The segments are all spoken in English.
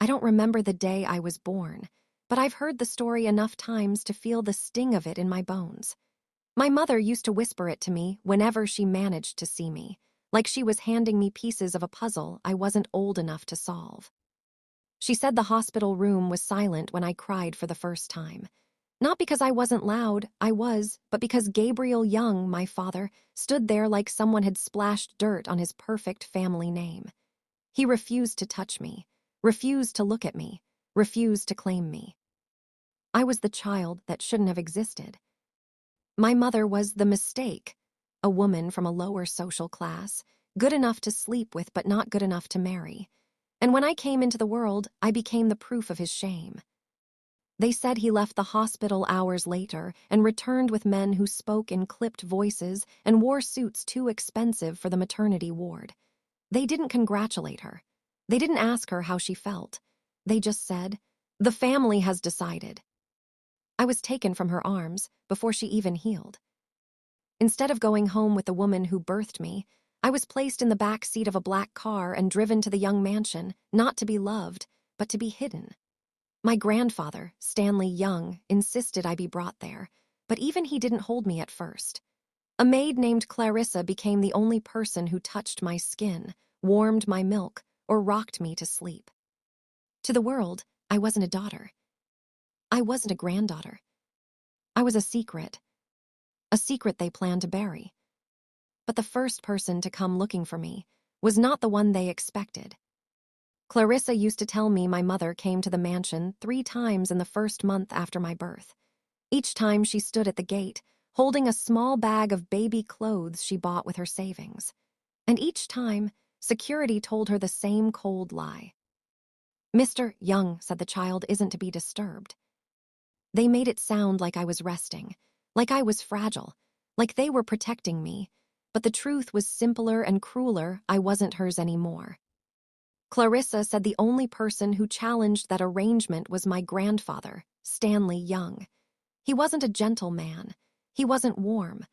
don't remember the day I was born, but I've heard the story enough times to feel the sting of it in my bones. My mother used to whisper it to me whenever she managed to see me, like she was handing me pieces of a puzzle I wasn't old enough to solve. She said the hospital room was silent when I cried for the first time. Not because I wasn't loud, but because Gabriel Young, my father, stood there like someone had splashed dirt on his perfect family name. He refused to touch me, refused to look at me, refused to claim me. I was the child that shouldn't have existed. My mother was the mistake, a woman from a lower social class, good enough to sleep with but not good enough to marry. And when I came into the world, I became the proof of his shame. They said he left the hospital hours later and returned with men who spoke in clipped voices and wore suits too expensive for the maternity ward. They didn't congratulate her. They didn't ask her how she felt. They just said, "The family has decided." I was taken from her arms before she even healed. Instead of going home with the woman who birthed me, I was placed in the back seat of a black car and driven to the Young mansion, not to be loved, but to be hidden. My grandfather, Stanley Young, insisted I be brought there, but even he didn't hold me at first. A maid named Clarissa became the only person who touched my skin, warmed my milk, or rocked me to sleep. To the world, I wasn't a daughter. I wasn't a granddaughter. I was a secret they planned to bury. But the first person to come looking for me was not the one they expected. Clarissa used to tell me my mother came to the mansion 3 times in the first month after my birth. Each time she stood at the gate, holding a small bag of baby clothes she bought with her savings. And each time, security told her the same cold lie. "Mr. Young," said the child, "isn't to be disturbed." They made it sound like I was resting, like I was fragile, like they were protecting me, but the truth was simpler and crueler. I wasn't hers anymore. Clarissa said the only person who challenged that arrangement was my grandfather, Stanley Young. He wasn't a gentle man. He wasn't warm.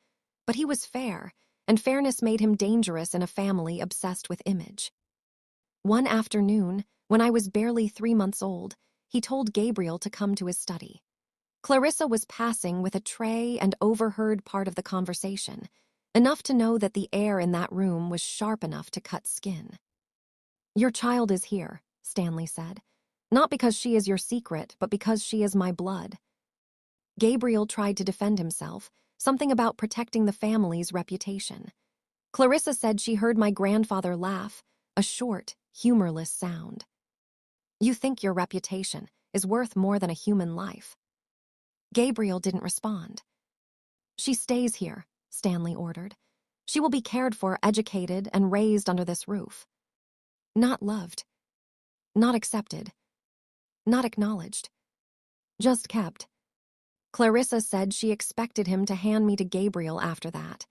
But he was fair, and fairness made him dangerous in a family obsessed with image. One afternoon, when I was barely 3 months old, he told Gabriel to come to his study. Clarissa was passing with a tray and overheard part of the conversation, enough to know that the air in that room was sharp enough to cut skin. "Your child is here," Stanley said. "Not because she is your secret, but because she is my blood." Gabriel tried to defend himself, something about protecting the family's reputation. Clarissa said she heard my grandfather laugh, a short, humorless sound. "You think your reputation is worth more than a human life." Gabriel didn't respond. "She stays here," Stanley ordered. "She will be cared for, educated, and raised under this roof. Not loved. Not accepted. Not acknowledged. Just kept." Clarissa said she expected him to hand me to Gabriel after that.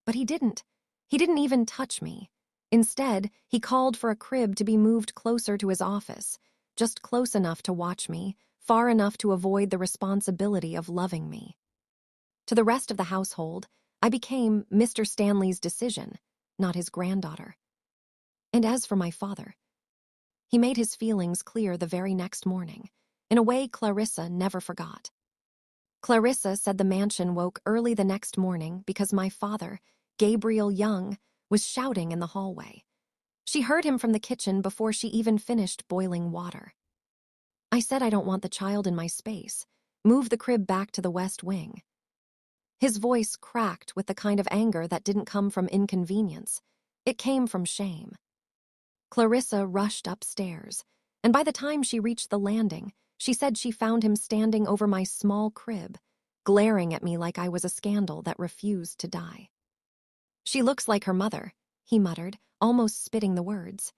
But he didn't. He didn't even touch me. Instead, he called for a crib to be moved closer to his office, just close enough to watch me, far enough to avoid the responsibility of loving me. To the rest of the household, I became Mr. Stanley's decision, not his granddaughter. And as for my father, he made his feelings clear the very next morning, in a way Clarissa never forgot. Clarissa said the mansion woke early the next morning because my father, Gabriel Young, was shouting in the hallway. She heard him from the kitchen before she even finished boiling water. I said I don't want the child in my space. Move the crib back to the west wing. His voice cracked with the kind of anger that didn't come from inconvenience. It came from shame. Clarissa rushed upstairs, and by the time she reached the landing, she said she found him standing over my small crib, glaring at me like I was a scandal that refused to die. "She looks like her mother," he muttered, almost spitting the words.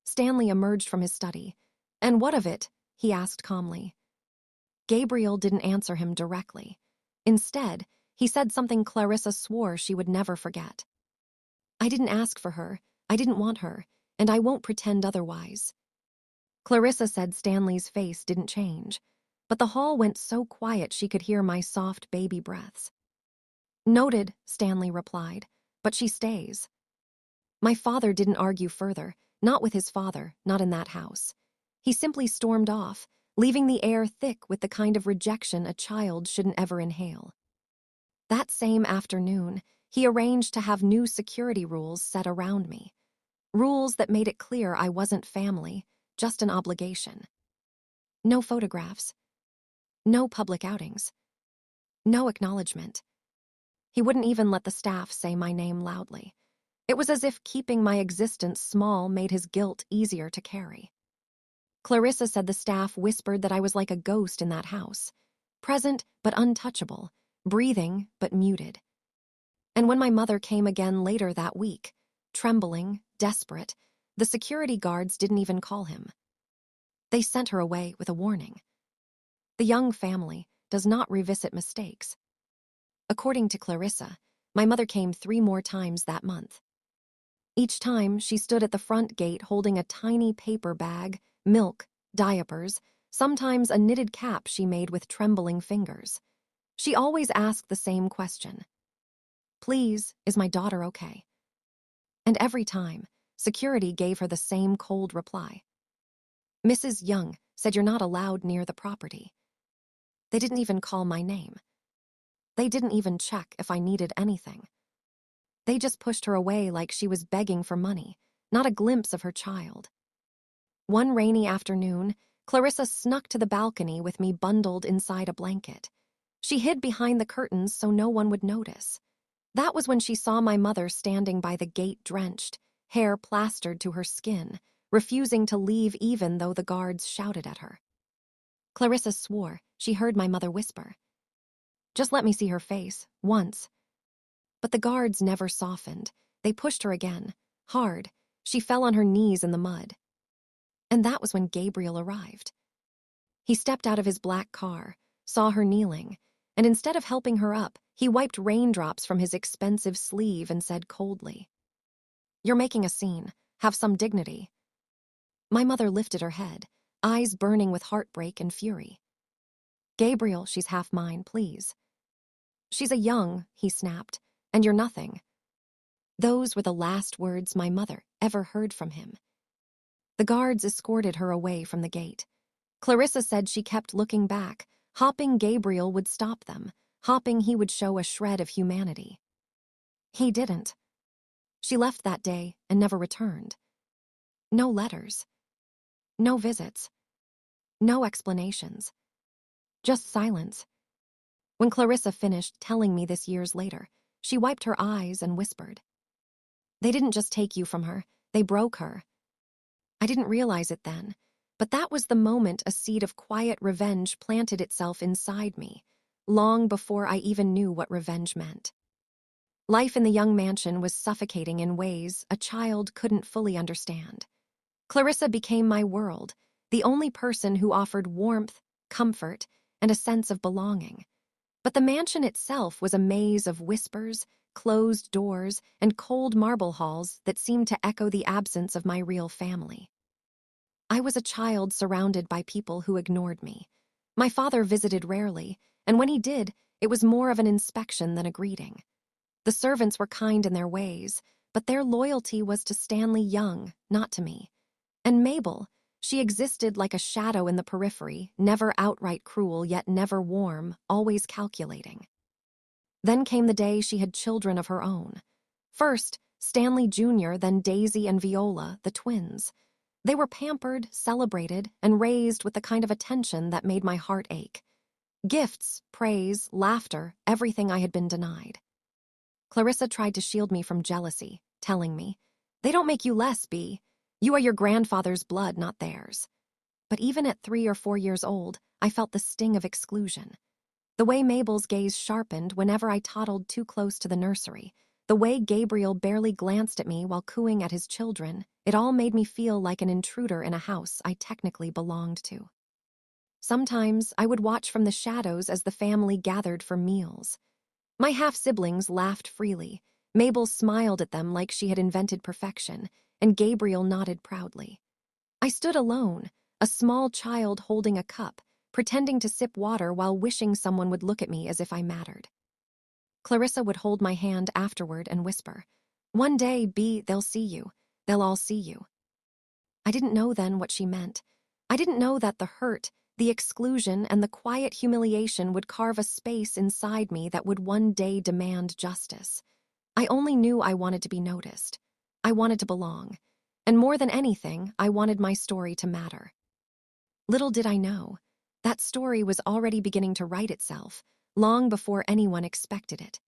Stanley emerged from his study. "And what of it?" he asked calmly. Gabriel didn't answer him directly. Instead, he said something Clarissa swore she would never forget. "I didn't ask for her, I didn't want her, and I won't pretend otherwise." Clarissa said Stanley's face didn't change, but the hall went so quiet she could hear my soft baby breaths. "Noted," Stanley replied, "but she stays." My father didn't argue further, not with his father, not in that house. He simply stormed off, leaving the air thick with the kind of rejection a child shouldn't ever inhale. That same afternoon, he arranged to have new security rules set around me. Rules that made it clear I wasn't family, just an obligation. No photographs. No public outings. No acknowledgement. He wouldn't even let the staff say my name loudly. It was as if keeping my existence small made his guilt easier to carry. Clarissa said the staff whispered that I was like a ghost in that house, present but untouchable, breathing but muted. And when my mother came again later that week, trembling, desperate, the security guards didn't even call him. They sent her away with a warning. The young family does not revisit mistakes. According to Clarissa, my mother came 3 more times that month. Each time, she stood at the front gate holding a tiny paper bag, milk, diapers, sometimes a knitted cap she made with trembling fingers. She always asked the same question. "Please, is my daughter okay?" And every time, security gave her the same cold reply. "Mrs. Young said you're not allowed near the property." They didn't even call my name. They didn't even check if I needed anything. They just pushed her away like she was begging for money, not a glimpse of her child. One rainy afternoon, Clarissa snuck to the balcony with me bundled inside a blanket. She hid behind the curtains so no one would notice. That was when she saw my mother standing by the gate drenched, hair plastered to her skin, refusing to leave even though the guards shouted at her. Clarissa swore she heard my mother whisper, "Just let me see her face, once." But the guards never softened. They pushed her again, hard. She fell on her knees in the mud. And that was when Gabriel arrived. He stepped out of his black car, saw her kneeling, and instead of helping her up, he wiped raindrops from his expensive sleeve and said coldly, "You're making a scene. Have some dignity." My mother lifted her head, eyes burning with heartbreak and fury. "Gabriel, she's half mine, please." "She's a young," he snapped, "and you're nothing." Those were the last words my mother ever heard from him. The guards escorted her away from the gate. Clarissa said she kept looking back, hoping Gabriel would stop them, hoping he would show a shred of humanity. He didn't. She left that day and never returned. No letters. No visits. No explanations. Just silence. When Clarissa finished telling me this years later, she wiped her eyes and whispered, "They didn't just take you from her, they broke her." I didn't realize it then, but that was the moment a seed of quiet revenge planted itself inside me, long before I even knew what revenge meant. Life in the young mansion was suffocating in ways a child couldn't fully understand. Clarissa became my world, the only person who offered warmth, comfort, and a sense of belonging. But the mansion itself was a maze of whispers, closed doors, and cold marble halls that seemed to echo the absence of my real family. I was a child surrounded by people who ignored me. My father visited rarely, and when he did, it was more of an inspection than a greeting. The servants were kind in their ways, but their loyalty was to Stanley Young, not to me. And Mabel, she existed like a shadow in the periphery, never outright cruel, yet never warm, always calculating. Then came the day she had children of her own. First, Stanley Jr., then Daisy and Viola, the twins. They were pampered, celebrated, and raised with the kind of attention that made my heart ache. Gifts, praise, laughter, everything I had been denied. Clarissa tried to shield me from jealousy, telling me, "They don't make you less, Bea. You are your grandfather's blood, not theirs." But even at 3 or 4 years old, I felt the sting of exclusion. The way Mabel's gaze sharpened whenever I toddled too close to the nursery, the way Gabriel barely glanced at me while cooing at his children, it all made me feel like an intruder in a house I technically belonged to. Sometimes I would watch from the shadows as the family gathered for meals. My half-siblings laughed freely. Mabel smiled at them like she had invented perfection, and Gabriel nodded proudly. I stood alone, a small child holding a cup, pretending to sip water while wishing someone would look at me as if I mattered. Clarissa would hold my hand afterward and whisper, "One day, Bea, they'll see you. They'll all see you." I didn't know then what she meant, I didn't know that the hurt, the exclusion, and the quiet humiliation would carve a space inside me that would one day demand justice. I only knew I wanted to be noticed. I wanted to belong. And more than anything, I wanted my story to matter. Little did I know, that story was already beginning to write itself, long before anyone expected it.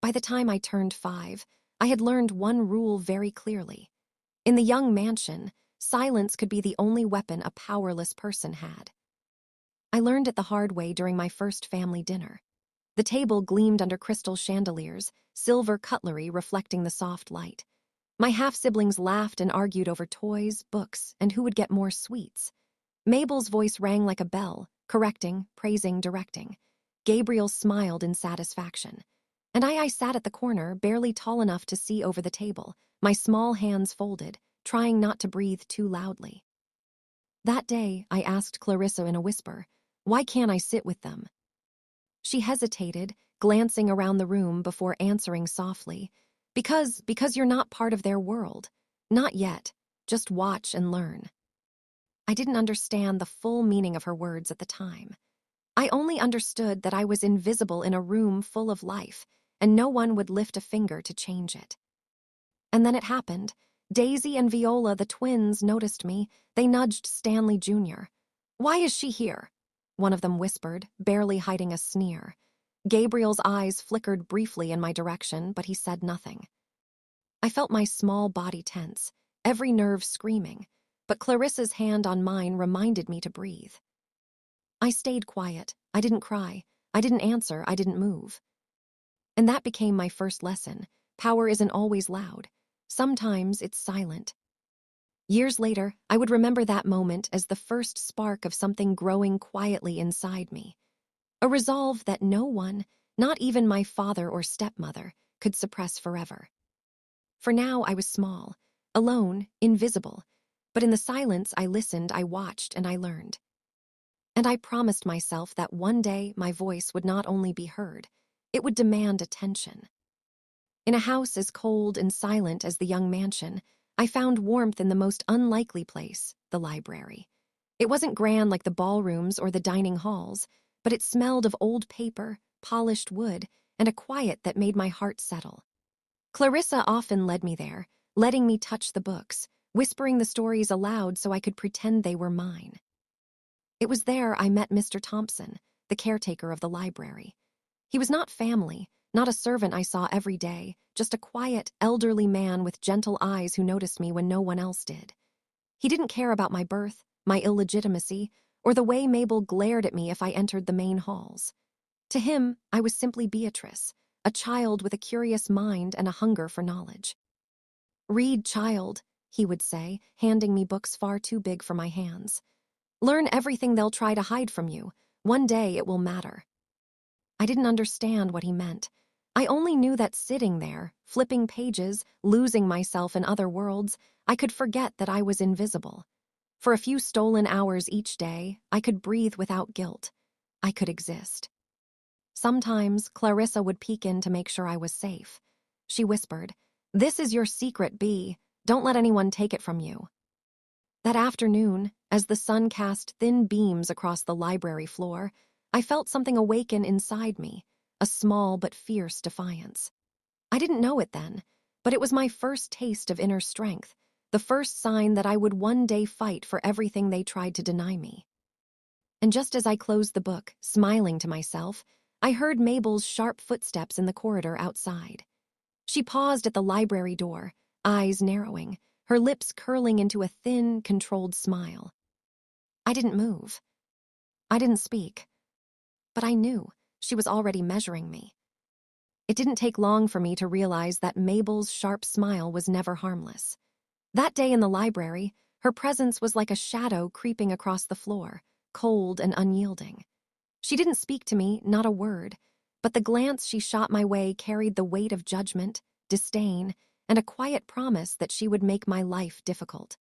By the time I turned 5, I had learned one rule very clearly. In the young mansion, silence could be the only weapon a powerless person had. I learned it the hard way during my first family dinner. The table gleamed under crystal chandeliers, silver cutlery reflecting the soft light. My half-siblings laughed and argued over toys, books, and who would get more sweets. Mabel's voice rang like a bell, correcting, praising, directing. Gabriel smiled in satisfaction. And I sat at the corner, barely tall enough to see over the table, my small hands folded, trying not to breathe too loudly. That day, I asked Clarissa in a whisper, "Why can't I sit with them?" She hesitated, glancing around the room before answering softly, Because you're not part of their world. Not yet. Just watch and learn." I didn't understand the full meaning of her words at the time. I only understood that I was invisible in a room full of life, and no one would lift a finger to change it. And then it happened. Daisy and Viola, the twins, noticed me. They nudged Stanley Jr. "Why is she here?" one of them whispered, barely hiding a sneer. Gabriel's eyes flickered briefly in my direction, but he said nothing. I felt my small body tense, every nerve screaming, but Clarissa's hand on mine reminded me to breathe. I stayed quiet. I didn't cry. I didn't answer. I didn't move. And that became my first lesson. Power isn't always loud. Sometimes it's silent. Years later, I would remember that moment as the first spark of something growing quietly inside me. A resolve that no one, not even my father or stepmother, could suppress forever. For now, I was small, alone, invisible, but in the silence I listened, I watched, and I learned. And I promised myself that one day my voice would not only be heard, it would demand attention. In a house as cold and silent as the young mansion, I found warmth in the most unlikely place, the library. It wasn't grand like the ballrooms or the dining halls, but it smelled of old paper, polished wood, and a quiet that made my heart settle. Clarissa often led me there, letting me touch the books, whispering the stories aloud so I could pretend they were mine. It was there I met Mr. Thompson, the caretaker of the library. He was not family, not a servant I saw every day, just a quiet, elderly man with gentle eyes who noticed me when no one else did. He didn't care about my birth, my illegitimacy, or the way Mabel glared at me if I entered the main halls. To him, I was simply Beatrice, a child with a curious mind and a hunger for knowledge. "Read, child," he would say, handing me books far too big for my hands. "Learn everything they'll try to hide from you. One day it will matter." I didn't understand what he meant. I only knew that sitting there, flipping pages, losing myself in other worlds, I could forget that I was invisible. For a few stolen hours each day, I could breathe without guilt. I could exist. Sometimes Clarissa would peek in to make sure I was safe. She whispered, "This is your secret, Bee. Don't let anyone take it from you." That afternoon, as the sun cast thin beams across the library floor, I felt something awaken inside me, a small but fierce defiance. I didn't know it then, but it was my first taste of inner strength, the first sign that I would one day fight for everything they tried to deny me. And just as I closed the book, smiling to myself, I heard Mabel's sharp footsteps in the corridor outside. She paused at the library door, eyes narrowing, her lips curling into a thin, controlled smile. I didn't move. I didn't speak. But I knew she was already measuring me. It didn't take long for me to realize that Mabel's sharp smile was never harmless. That day in the library, her presence was like a shadow creeping across the floor, cold and unyielding. She didn't speak to me, not a word, but the glance she shot my way carried the weight of judgment, disdain, and a quiet promise that she would make my life difficult.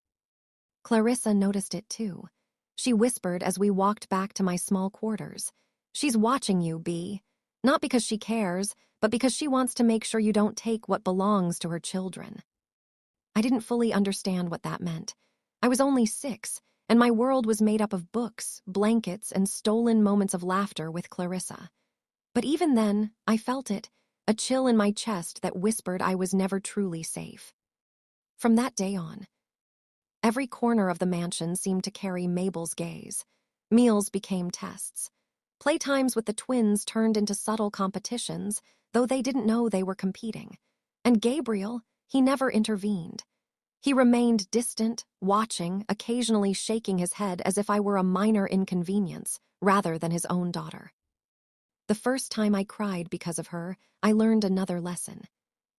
Clarissa noticed it too. She whispered as we walked back to my small quarters, "She's watching you, Bee. Not because she cares, but because she wants to make sure you don't take what belongs to her children." I didn't fully understand what that meant. I was only 6, and my world was made up of books, blankets, and stolen moments of laughter with Clarissa. But even then, I felt it, a chill in my chest that whispered I was never truly safe. From that day on, every corner of the mansion seemed to carry Mabel's gaze. Meals became tests. Playtimes with the twins turned into subtle competitions, though they didn't know they were competing. And Gabriel, he never intervened. He remained distant, watching, occasionally shaking his head as if I were a minor inconvenience, rather than his own daughter. The first time I cried because of her, I learned another lesson.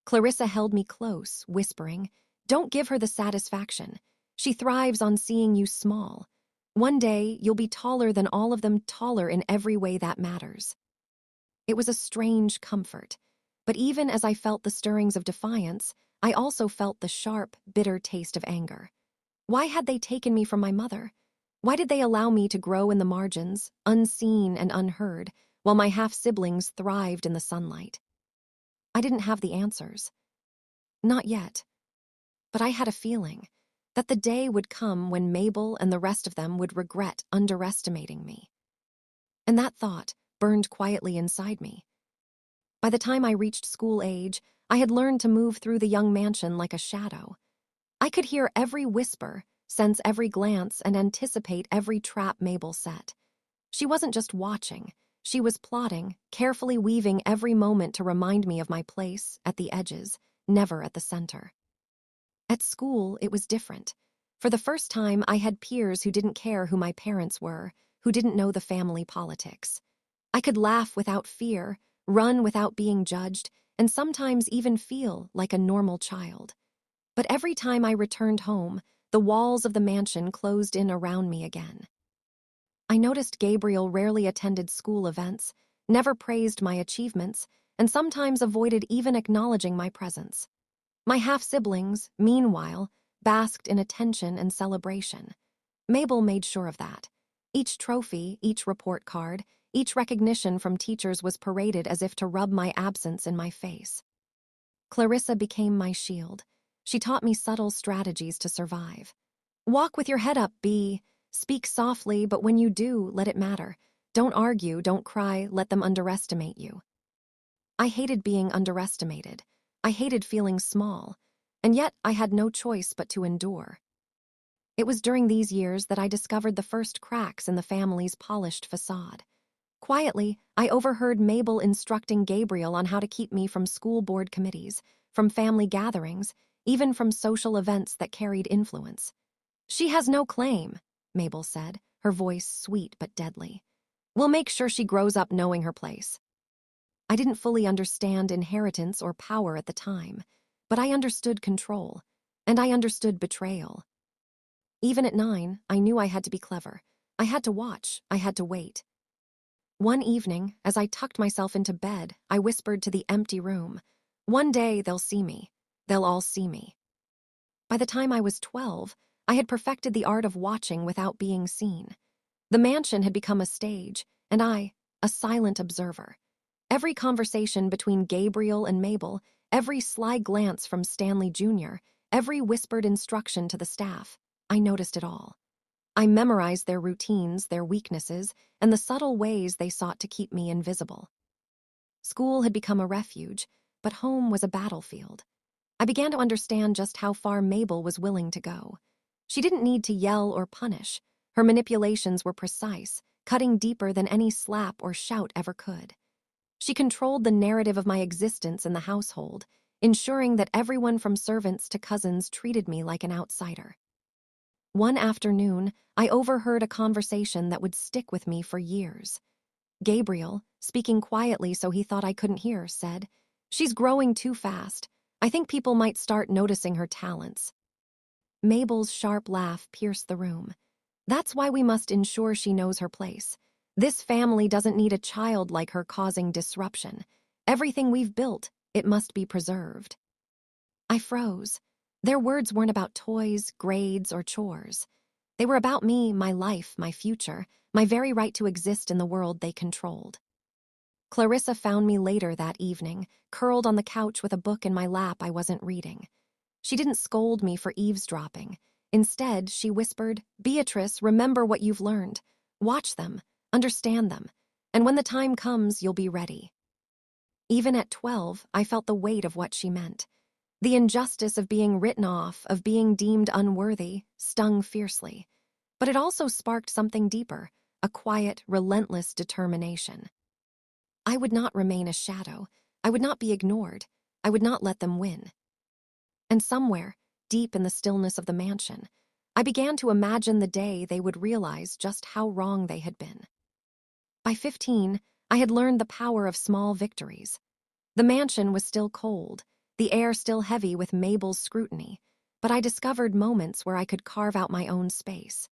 Clarissa held me close, whispering, "Don't give her the satisfaction. She thrives on seeing you small. One day, you'll be taller than all of them, taller in every way that matters." It was a strange comfort, but even as I felt the stirrings of defiance, I also felt the sharp, bitter taste of anger. Why had they taken me from my mother? Why did they allow me to grow in the margins, unseen and unheard, while my half-siblings thrived in the sunlight? I didn't have the answers. Not yet. But I had a feeling that the day would come when Mabel and the rest of them would regret underestimating me. And that thought burned quietly inside me. By the time I reached school age, I had learned to move through the young mansion like a shadow. I could hear every whisper, sense every glance, and anticipate every trap Mabel set. She wasn't just watching, she was plotting, carefully weaving every moment to remind me of my place at the edges, never at the center. At school, it was different. For the first time, I had peers who didn't care who my parents were, who didn't know the family politics. I could laugh without fear, run without being judged, and sometimes even feel like a normal child. But every time I returned home, the walls of the mansion closed in around me again. I noticed Gabriel rarely attended school events, never praised my achievements, and sometimes avoided even acknowledging my presence. My half-siblings, meanwhile, basked in attention and celebration. Mabel made sure of that. Each trophy, each report card, each recognition from teachers was paraded as if to rub my absence in my face. Clarissa became my shield. She taught me subtle strategies to survive. Walk with your head up, B. Speak softly, but when you do, let it matter. Don't argue, don't cry, let them underestimate you. I hated being underestimated. I hated feeling small, and yet I had no choice but to endure. It was during these years that I discovered the first cracks in the family's polished facade. Quietly, I overheard Mabel instructing Gabriel on how to keep me from school board committees, from family gatherings, even from social events that carried influence. "She has no claim," Mabel said, her voice sweet but deadly. "We'll make sure she grows up knowing her place." I didn't fully understand inheritance or power at the time, but I understood control, and I understood betrayal. Even at 9, I knew I had to be clever. I had to watch, I had to wait. One evening, as I tucked myself into bed, I whispered to the empty room, "One day they'll see me. They'll all see me." By the time I was 12, I had perfected the art of watching without being seen. The mansion had become a stage, and I, a silent observer. Every conversation between Gabriel and Mabel, every sly glance from Stanley Jr., every whispered instruction to the staff, I noticed it all. I memorized their routines, their weaknesses, and the subtle ways they sought to keep me invisible. School had become a refuge, but home was a battlefield. I began to understand just how far Mabel was willing to go. She didn't need to yell or punish. Her manipulations were precise, cutting deeper than any slap or shout ever could. She controlled the narrative of my existence in the household, ensuring that everyone from servants to cousins treated me like an outsider. One afternoon, I overheard a conversation that would stick with me for years. Gabriel, speaking quietly so he thought I couldn't hear, said, "She's growing too fast. I think people might start noticing her talents." Mabel's sharp laugh pierced the room. "That's why we must ensure she knows her place. This family doesn't need a child like her causing disruption. Everything we've built, it must be preserved." I froze. Their words weren't about toys, grades, or chores. They were about me, my life, my future, my very right to exist in the world they controlled. Clarissa found me later that evening, curled on the couch with a book in my lap I wasn't reading. She didn't scold me for eavesdropping. Instead, she whispered, "Beatrice, remember what you've learned. Watch them, understand them, and when the time comes, you'll be ready." Even at 12, I felt the weight of what she meant. The injustice of being written off, of being deemed unworthy, stung fiercely. But it also sparked something deeper, a quiet, relentless determination. I would not remain a shadow. I would not be ignored. I would not let them win. And somewhere, deep in the stillness of the mansion, I began to imagine the day they would realize just how wrong they had been. By 15, I had learned the power of small victories. The mansion was still cold, the air still heavy with Mabel's scrutiny, but I discovered moments where I could carve out my own space.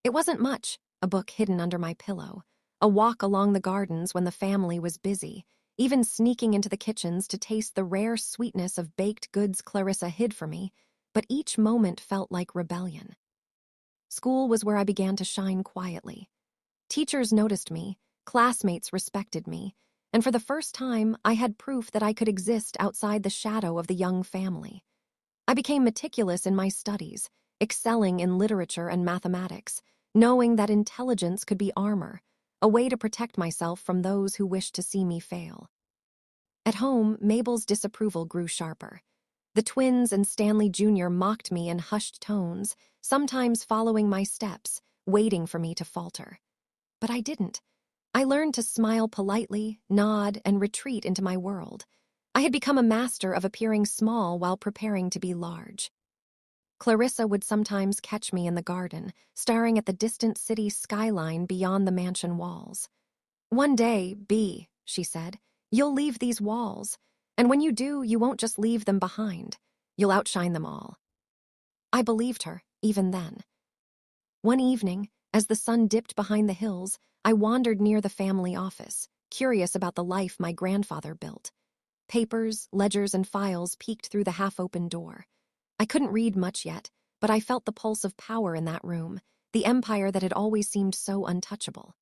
It wasn't much, a book hidden under my pillow, a walk along the gardens when the family was busy, even sneaking into the kitchens to taste the rare sweetness of baked goods Clarissa hid for me, but each moment felt like rebellion. School was where I began to shine quietly. Teachers noticed me, classmates respected me, and for the first time, I had proof that I could exist outside the shadow of the young family. I became meticulous in my studies, excelling in literature and mathematics, knowing that intelligence could be armor, a way to protect myself from those who wished to see me fail. At home, Mabel's disapproval grew sharper. The twins and Stanley Jr. mocked me in hushed tones, sometimes following my steps, waiting for me to falter. But I didn't. I learned to smile politely, nod, and retreat into my world. I had become a master of appearing small while preparing to be large. Clarissa would sometimes catch me in the garden, staring at the distant city skyline beyond the mansion walls. "One day, B," she said, "you'll leave these walls, and when you do, you won't just leave them behind. You'll outshine them all." I believed her, even then. One evening, as the sun dipped behind the hills, I wandered near the family office, curious about the life my grandfather built. Papers, ledgers, and files peeked through the half-open door. I couldn't read much yet, but I felt the pulse of power in that room, the empire that had always seemed so untouchable.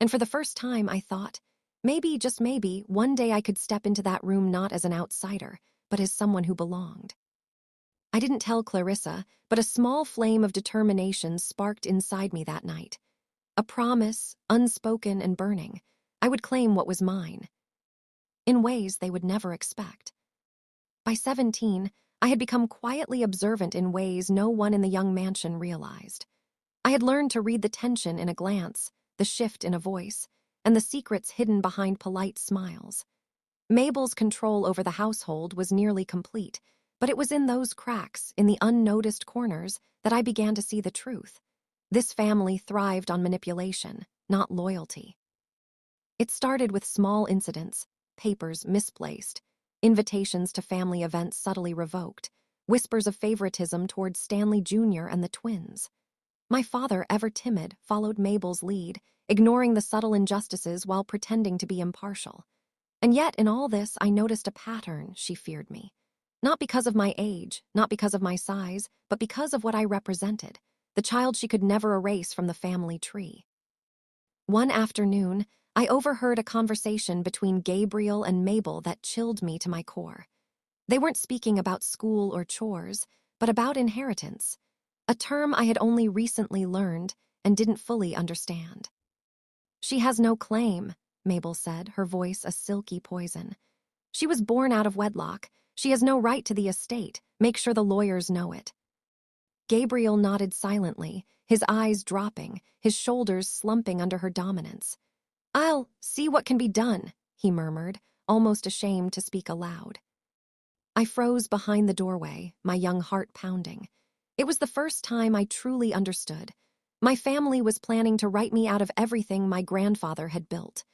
And for the first time, I thought, maybe, just maybe, one day I could step into that room not as an outsider, but as someone who belonged. I didn't tell Clarissa, but a small flame of determination sparked inside me that night. A promise, unspoken and burning. I would claim what was mine, in ways they would never expect. By 17, I had become quietly observant in ways no one in the young mansion realized. I had learned to read the tension in a glance, the shift in a voice, and the secrets hidden behind polite smiles. Mabel's control over the household was nearly complete, but it was in those cracks, in the unnoticed corners, that I began to see the truth. This family thrived on manipulation, not loyalty. It started with small incidents, papers misplaced, invitations to family events subtly revoked, whispers of favoritism towards Stanley Jr. and the twins. My father, ever timid, followed Mabel's lead, ignoring the subtle injustices while pretending to be impartial. And yet, in all this, I noticed a pattern. She feared me. Not because of my age, not because of my size, but because of what I represented, the child she could never erase from the family tree. One afternoon, I overheard a conversation between Gabriel and Mabel that chilled me to my core. They weren't speaking about school or chores, but about inheritance, a term I had only recently learned and didn't fully understand. "She has no claim," Mabel said, her voice a silky poison. "She was born out of wedlock. She has no right to the estate. Make sure the lawyers know it." Gabriel nodded silently, his eyes dropping, his shoulders slumping under her dominance. "I'll see what can be done," he murmured, almost ashamed to speak aloud. I froze behind the doorway, my young heart pounding. It was the first time I truly understood. My family was planning to write me out of everything my grandfather had built.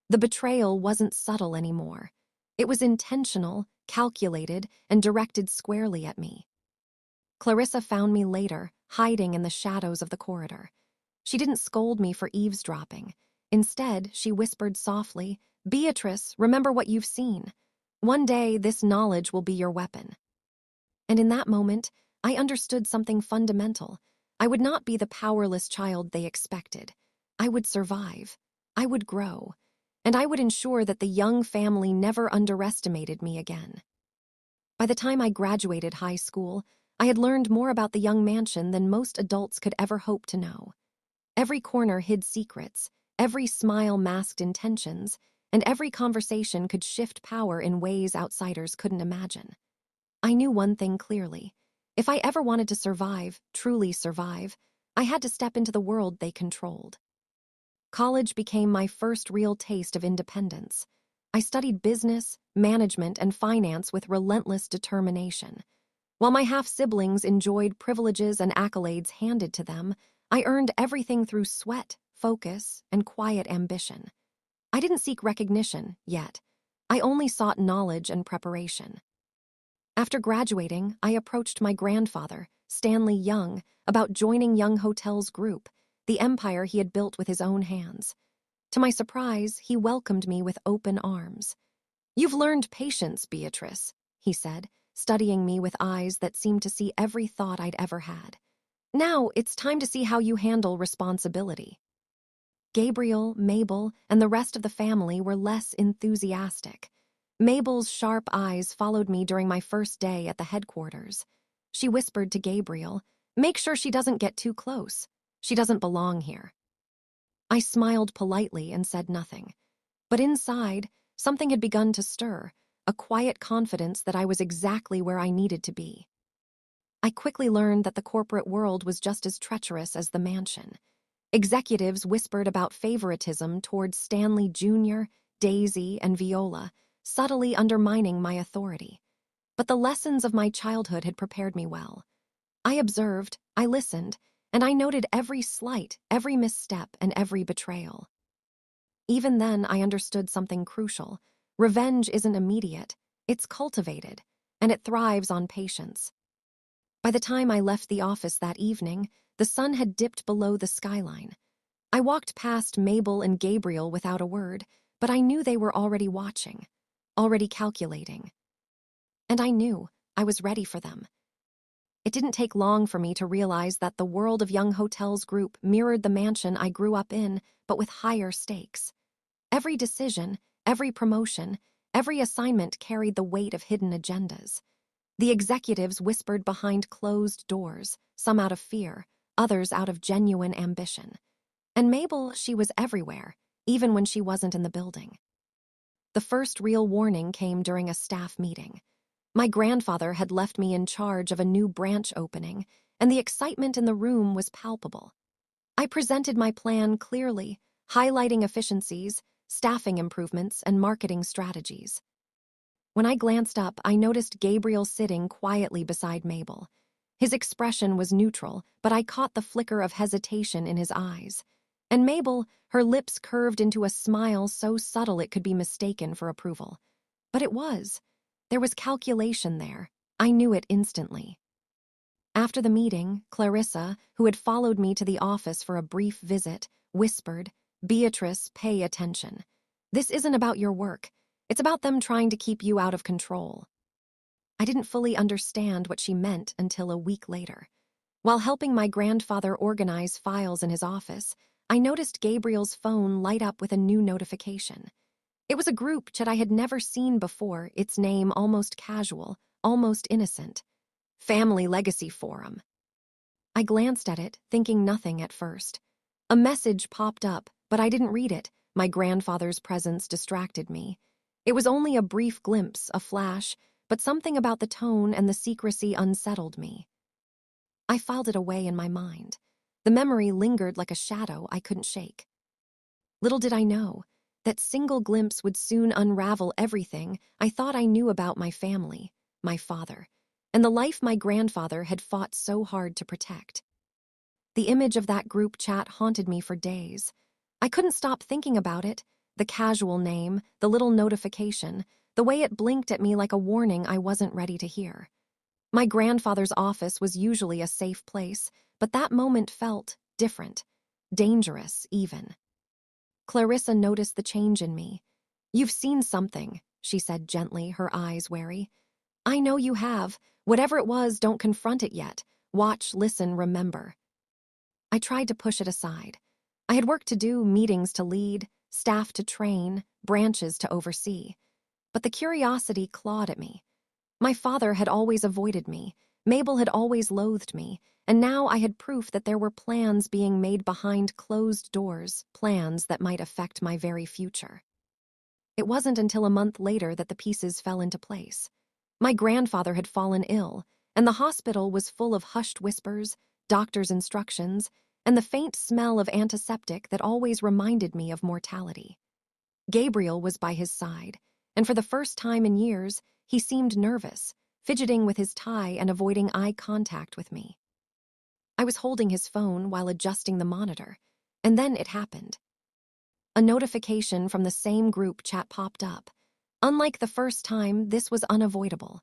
The betrayal wasn't subtle anymore. It was intentional, calculated, and directed squarely at me. Clarissa found me later, hiding in the shadows of the corridor. She didn't scold me for eavesdropping. Instead, she whispered softly, "Beatrice, remember what you've seen. One day, this knowledge will be your weapon." And in that moment, I understood something fundamental. I would not be the powerless child they expected. I would survive. I would grow. And I would ensure that the young family never underestimated me again. By the time I graduated high school, I had learned more about the young mansion than most adults could ever hope to know. Every corner hid secrets, every smile masked intentions, and every conversation could shift power in ways outsiders couldn't imagine. I knew one thing clearly. If I ever wanted to survive, truly survive, I had to step into the world they controlled. College became my first real taste of independence. I studied business, management, and finance with relentless determination. While my half-siblings enjoyed privileges and accolades handed to them, I earned everything through sweat, focus, and quiet ambition. I didn't seek recognition, yet. I only sought knowledge and preparation. After graduating, I approached my grandfather, Stanley Young, about joining Young Hotel's group, the empire he had built with his own hands. To my surprise, he welcomed me with open arms. "You've learned patience, Beatrice," he said, studying me with eyes that seemed to see every thought I'd ever had. "Now it's time to see how you handle responsibility." Gabriel, Mabel, and the rest of the family were less enthusiastic. Mabel's sharp eyes followed me during my first day at the headquarters. She whispered to Gabriel, "Make sure she doesn't get too close. She doesn't belong here." I smiled politely and said nothing. But inside, something had begun to stir, a quiet confidence that I was exactly where I needed to be. I quickly learned that the corporate world was just as treacherous as the mansion. Executives whispered about favoritism towards Stanley Jr., Daisy, and Viola, subtly undermining my authority. But the lessons of my childhood had prepared me well. I observed, I listened, and I noted every slight, every misstep, and every betrayal. Even then, I understood something crucial. Revenge isn't immediate, it's cultivated, and it thrives on patience. By the time I left the office that evening, the sun had dipped below the skyline. I walked past Mabel and Gabriel without a word, but I knew they were already watching, already calculating. And I knew I was ready for them. It didn't take long for me to realize that the world of Young Hotels Group mirrored the mansion I grew up in, but with higher stakes. Every decision, every promotion, every assignment carried the weight of hidden agendas. The executives whispered behind closed doors, some out of fear, others out of genuine ambition. And Mabel, she was everywhere, even when she wasn't in the building. The first real warning came during a staff meeting. My grandfather had left me in charge of a new branch opening, and the excitement in the room was palpable. I presented my plan clearly, highlighting efficiencies, staffing improvements, and marketing strategies. When I glanced up, I noticed Gabriel sitting quietly beside Mabel. His expression was neutral, but I caught the flicker of hesitation in his eyes. And Mabel, her lips curved into a smile so subtle it could be mistaken for approval. But it was. There was calculation there. I knew it instantly. After the meeting, Clarissa, who had followed me to the office for a brief visit, whispered, "Beatrice, pay attention. This isn't about your work. It's about them trying to keep you out of control." I didn't fully understand what she meant until a week later. While helping my grandfather organize files in his office, I noticed Gabriel's phone light up with a new notification. It was a group chat I had never seen before, its name almost casual, almost innocent. Family Legacy Forum. I glanced at it, thinking nothing at first. A message popped up, but I didn't read it. My grandfather's presence distracted me. It was only a brief glimpse, a flash, but something about the tone and the secrecy unsettled me. I filed it away in my mind. The memory lingered like a shadow I couldn't shake. Little did I know, that single glimpse would soon unravel everything I thought I knew about my family, my father, and the life my grandfather had fought so hard to protect. The image of that group chat haunted me for days. I couldn't stop thinking about it, the casual name, the little notification, the way it blinked at me like a warning I wasn't ready to hear. My grandfather's office was usually a safe place, but that moment felt different, dangerous even. Clarissa noticed the change in me. "You've seen something," she said gently, her eyes wary. "I know you have. Whatever it was, don't confront it yet. Watch, listen, remember." I tried to push it aside. I had work to do, meetings to lead, staff to train, branches to oversee. But the curiosity clawed at me. My father had always avoided me, Mabel had always loathed me, and now I had proof that there were plans being made behind closed doors, plans that might affect my very future. It wasn't until a month later that the pieces fell into place. My grandfather had fallen ill, and the hospital was full of hushed whispers, doctor's instructions, and the faint smell of antiseptic that always reminded me of mortality. Gabriel was by his side, and for the first time in years, he seemed nervous, fidgeting with his tie and avoiding eye contact with me. I was holding his phone while adjusting the monitor, and then it happened. A notification from the same group chat popped up. Unlike the first time, this was unavoidable.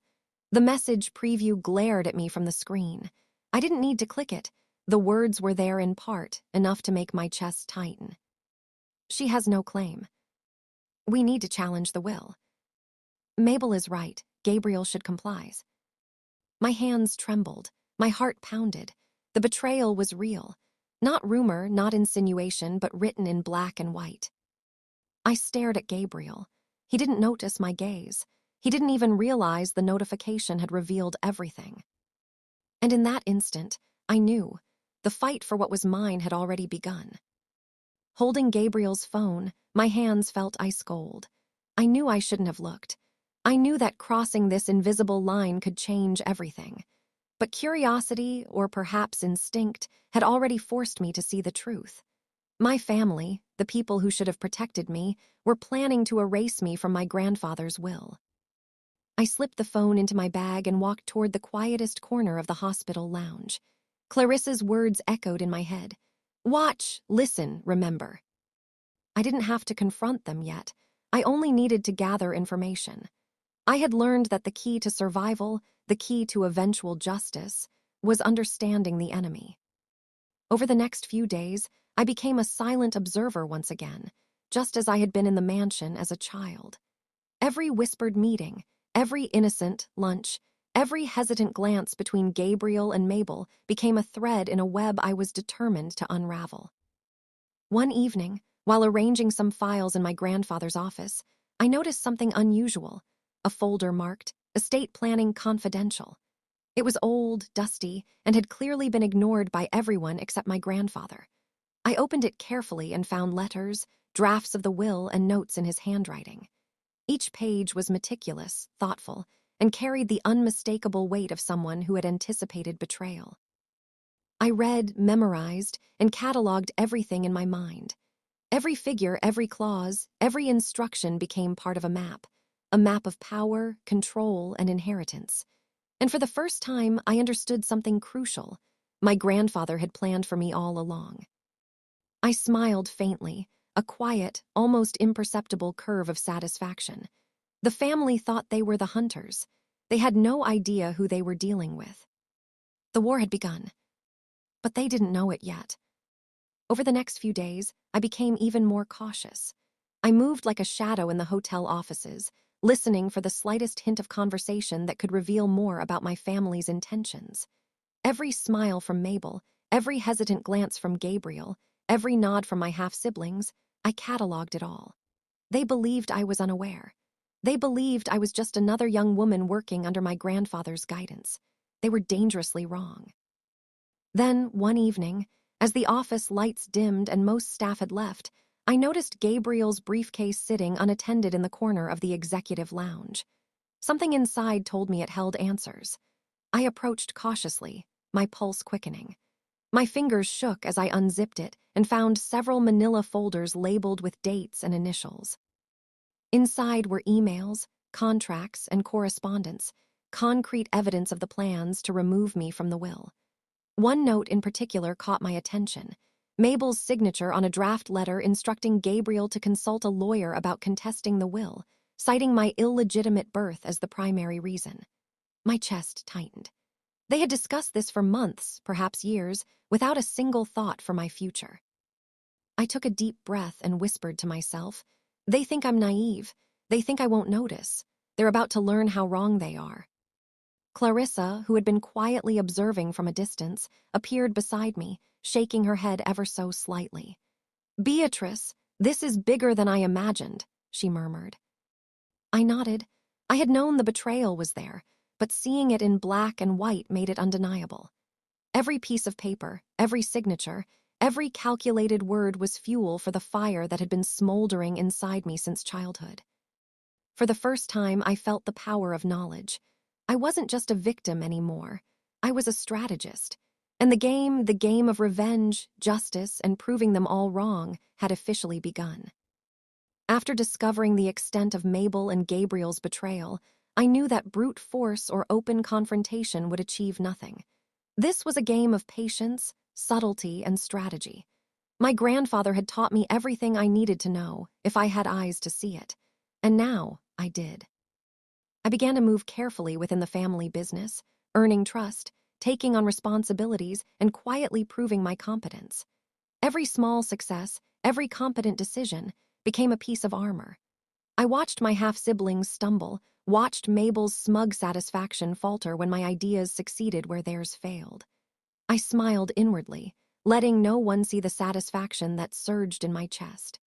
The message preview glared at me from the screen. I didn't need to click it. The words were there in part, enough to make my chest tighten. She has no claim. We need to challenge the will. Mabel is right. Gabriel should comply. My hands trembled. My heart pounded. The betrayal was real. Not rumor, not insinuation, but written in black and white. I stared at Gabriel. He didn't notice my gaze. He didn't even realize the notification had revealed everything. And in that instant, I knew. The fight for what was mine had already begun. Holding Gabriel's phone, my hands felt ice cold. I knew I shouldn't have looked. I knew that crossing this invisible line could change everything. But curiosity, or perhaps instinct, had already forced me to see the truth. My family, the people who should have protected me, were planning to erase me from my grandfather's will. I slipped the phone into my bag and walked toward the quietest corner of the hospital lounge. Clarissa's words echoed in my head. Watch, listen, remember. I didn't have to confront them yet. I only needed to gather information. I had learned that the key to survival, the key to eventual justice, was understanding the enemy. Over the next few days, I became a silent observer once again, just as I had been in the mansion as a child. Every whispered meeting, every innocent lunch, every hesitant glance between Gabriel and Mabel became a thread in a web I was determined to unravel. One evening, while arranging some files in my grandfather's office, I noticed something unusual, a folder marked Estate Planning Confidential. It was old, dusty, and had clearly been ignored by everyone except my grandfather. I opened it carefully and found letters, drafts of the will, and notes in his handwriting. Each page was meticulous, thoughtful, and carried the unmistakable weight of someone who had anticipated betrayal. I read, memorized, and cataloged everything in my mind. Every figure, every clause, every instruction became part of a map of power, control, and inheritance. And for the first time, I understood something crucial. My grandfather had planned for me all along. I smiled faintly, a quiet, almost imperceptible curve of satisfaction. The family thought they were the hunters. They had no idea who they were dealing with. The war had begun, but they didn't know it yet. Over the next few days, I became even more cautious. I moved like a shadow in the hotel offices, listening for the slightest hint of conversation that could reveal more about my family's intentions. Every smile from Mabel, every hesitant glance from Gabriel, every nod from my half-siblings, I cataloged it all. They believed I was unaware. They believed I was just another young woman working under my grandfather's guidance. They were dangerously wrong. Then, one evening, as the office lights dimmed and most staff had left, I noticed Gabriel's briefcase sitting unattended in the corner of the executive lounge. Something inside told me it held answers. I approached cautiously, my pulse quickening. My fingers shook as I unzipped it and found several manila folders labeled with dates and initials. Inside were emails, contracts, and correspondence, concrete evidence of the plans to remove me from the will. One note in particular caught my attention. Mabel's signature on a draft letter instructing Gabriel to consult a lawyer about contesting the will, citing my illegitimate birth as the primary reason. My chest tightened. They had discussed this for months, perhaps years, without a single thought for my future. I took a deep breath and whispered to myself, "They think I'm naive. They think I won't notice. They're about to learn how wrong they are." Clarissa, who had been quietly observing from a distance, appeared beside me, shaking her head ever so slightly. "Beatrice, this is bigger than I imagined," she murmured. I nodded. I had known the betrayal was there, but seeing it in black and white made it undeniable. Every piece of paper, every signature, every calculated word was fuel for the fire that had been smoldering inside me since childhood. For the first time, I felt the power of knowledge. I wasn't just a victim anymore. I was a strategist. And the game of revenge, justice, and proving them all wrong, had officially begun. After discovering the extent of Mabel and Gabriel's betrayal, I knew that brute force or open confrontation would achieve nothing. This was a game of patience, subtlety, and strategy. My grandfather had taught me everything I needed to know, if I had eyes to see it. And now, I did. I began to move carefully within the family business, earning trust, taking on responsibilities, and quietly proving my competence. Every small success, every competent decision, became a piece of armor. I watched my half-siblings stumble, watched Mabel's smug satisfaction falter when my ideas succeeded where theirs failed. I smiled inwardly, letting no one see the satisfaction that surged in my chest.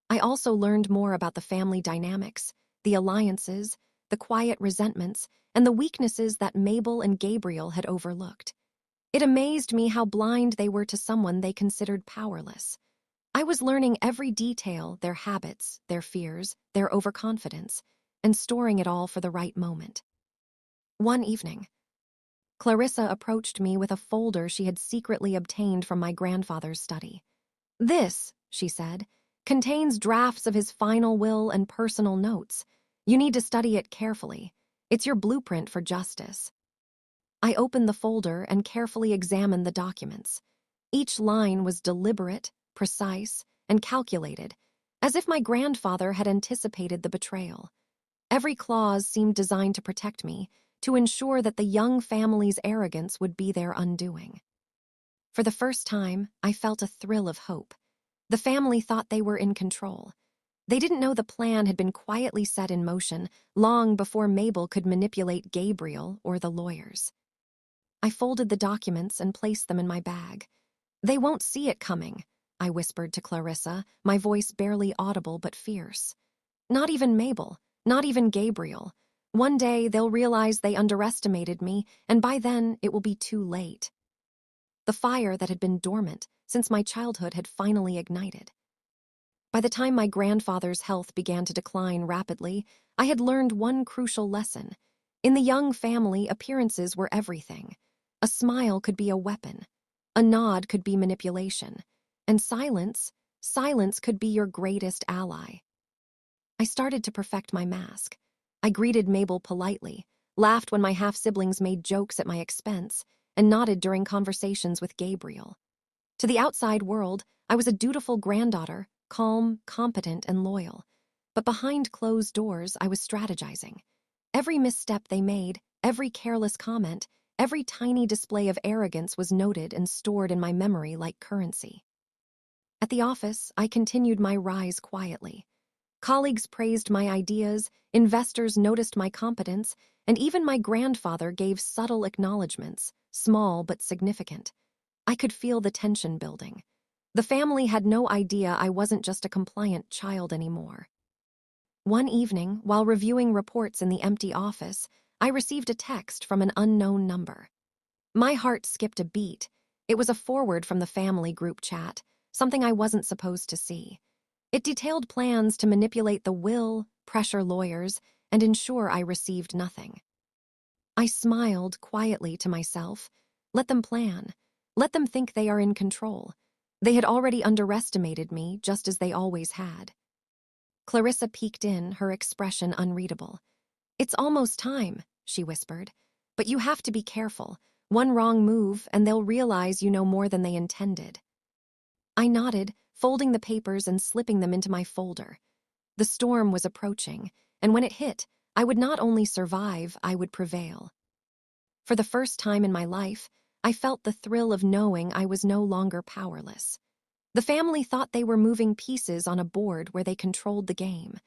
I also learned more about the family dynamics, the alliances, the quiet resentments, and the weaknesses that Mabel and Gabriel had overlooked. It amazed me how blind they were to someone they considered powerless. I was learning every detail, their habits, their fears, their overconfidence, and storing it all for the right moment. One evening, Clarissa approached me with a folder she had secretly obtained from my grandfather's study. "This," she said, "contains drafts of his final will and personal notes. You need to study it carefully. It's your blueprint for justice." I opened the folder and carefully examined the documents. Each line was deliberate, precise, and calculated, as if my grandfather had anticipated the betrayal. Every clause seemed designed to protect me, to ensure that the young family's arrogance would be their undoing. For the first time, I felt a thrill of hope. The family thought they were in control. They didn't know the plan had been quietly set in motion long before Mabel could manipulate Gabriel or the lawyers. I folded the documents and placed them in my bag. "They won't see it coming," I whispered to Clarissa, my voice barely audible but fierce. "Not even Mabel, not even Gabriel. One day they'll realize they underestimated me, and by then it will be too late." The fire that had been dormant since my childhood had finally ignited. By the time my grandfather's health began to decline rapidly, I had learned one crucial lesson. In the young family, appearances were everything. A smile could be a weapon. A nod could be manipulation. And silence could be your greatest ally. I started to perfect my mask. I greeted Mabel politely, laughed when my half-siblings made jokes at my expense, and nodded during conversations with Gabriel. To the outside world, I was a dutiful granddaughter, calm, competent, and loyal. But behind closed doors, I was strategizing. Every misstep they made, every careless comment, every tiny display of arrogance was noted and stored in my memory like currency. At the office, I continued my rise quietly. Colleagues praised my ideas, investors noticed my competence, and even my grandfather gave subtle acknowledgments, small but significant. I could feel the tension building. The family had no idea I wasn't just a compliant child anymore. One evening, while reviewing reports in the empty office, I received a text from an unknown number. My heart skipped a beat. It was a forward from the family group chat, something I wasn't supposed to see. It detailed plans to manipulate the will, pressure lawyers, and ensure I received nothing. I smiled quietly to myself. Let them plan. Let them think they are in control. They had already underestimated me, just as they always had. Clarissa peeked in, her expression unreadable. "It's almost time," she whispered. "But you have to be careful. One wrong move, and they'll realize you know more than they intended." I nodded, folding the papers and slipping them into my folder. The storm was approaching, and when it hit, I would not only survive, I would prevail. For the first time in my life, I felt the thrill of knowing I was no longer powerless. The family thought they were moving pieces on a board where they controlled the game,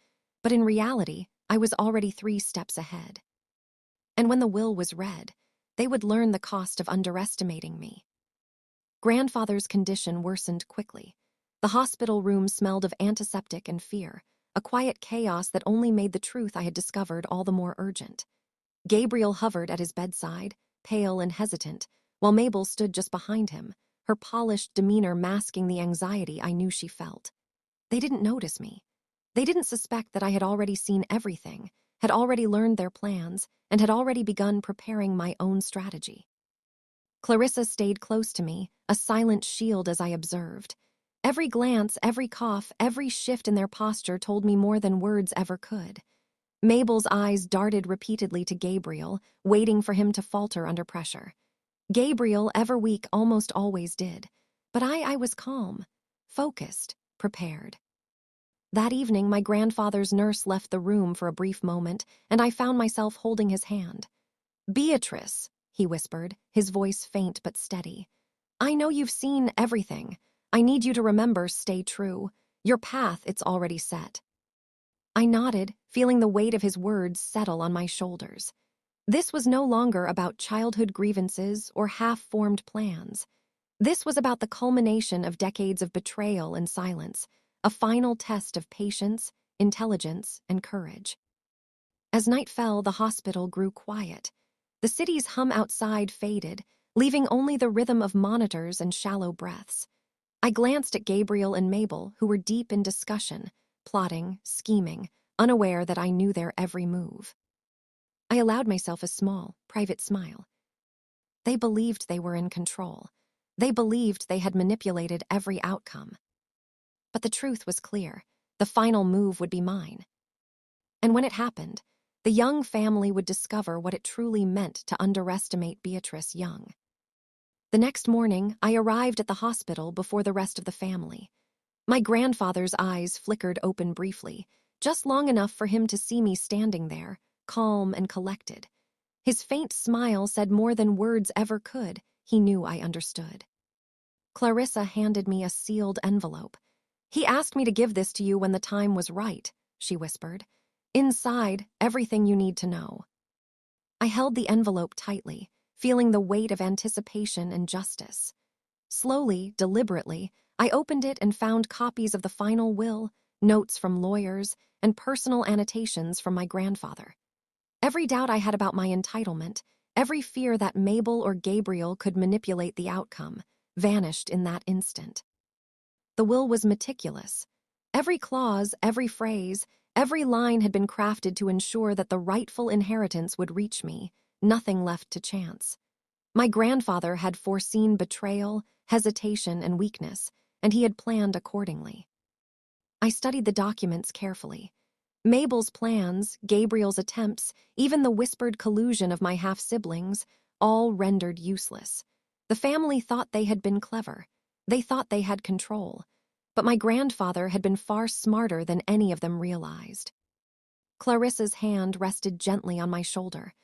but in reality, I was already 3 steps ahead. And when the will was read, they would learn the cost of underestimating me. Grandfather's condition worsened quickly. The hospital room smelled of antiseptic and fear, a quiet chaos that only made the truth I had discovered all the more urgent. Gabriel hovered at his bedside, pale and hesitant, while Mabel stood just behind him, her polished demeanor masking the anxiety I knew she felt. They didn't notice me. They didn't suspect that I had already seen everything, had already learned their plans, and had already begun preparing my own strategy. Clarissa stayed close to me, a silent shield as I observed. Every glance, every cough, every shift in their posture told me more than words ever could. Mabel's eyes darted repeatedly to Gabriel, waiting for him to falter under pressure. Gabriel, ever weak, almost always did. But I was calm, focused, prepared. That evening, my grandfather's nurse left the room for a brief moment, and I found myself holding his hand. "Beatrice," he whispered, his voice faint but steady. "I know you've seen everything. I need you to remember, stay true. Your path, it's already set." I nodded, feeling the weight of his words settle on my shoulders. This was no longer about childhood grievances or half-formed plans. This was about the culmination of decades of betrayal and silence, a final test of patience, intelligence, and courage. As night fell, the hospital grew quiet. The city's hum outside faded, leaving only the rhythm of monitors and shallow breaths. I glanced at Gabriel and Mabel, who were deep in discussion, plotting, scheming, unaware that I knew their every move. I allowed myself a small, private smile. They believed they were in control. They believed they had manipulated every outcome. But the truth was clear. The final move would be mine. And when it happened, the Young family would discover what it truly meant to underestimate Beatrice Young. The next morning, I arrived at the hospital before the rest of the family. My grandfather's eyes flickered open briefly, just long enough for him to see me standing there, calm and collected. His faint smile said more than words ever could. He knew I understood. Clarissa handed me a sealed envelope. "He asked me to give this to you when the time was right," she whispered. "Inside, everything you need to know." I held the envelope tightly, feeling the weight of anticipation and justice. Slowly, deliberately, I opened it and found copies of the final will, notes from lawyers, and personal annotations from my grandfather. Every doubt I had about my entitlement, every fear that Mabel or Gabriel could manipulate the outcome, vanished in that instant. The will was meticulous. Every clause, every phrase, every line had been crafted to ensure that the rightful inheritance would reach me, nothing left to chance. My grandfather had foreseen betrayal, hesitation, and weakness, and he had planned accordingly. I studied the documents carefully. Mabel's plans, Gabriel's attempts, even the whispered collusion of my half-siblings, all rendered useless. The family thought they had been clever. They thought they had control. But my grandfather had been far smarter than any of them realized. Clarissa's hand rested gently on my shoulder.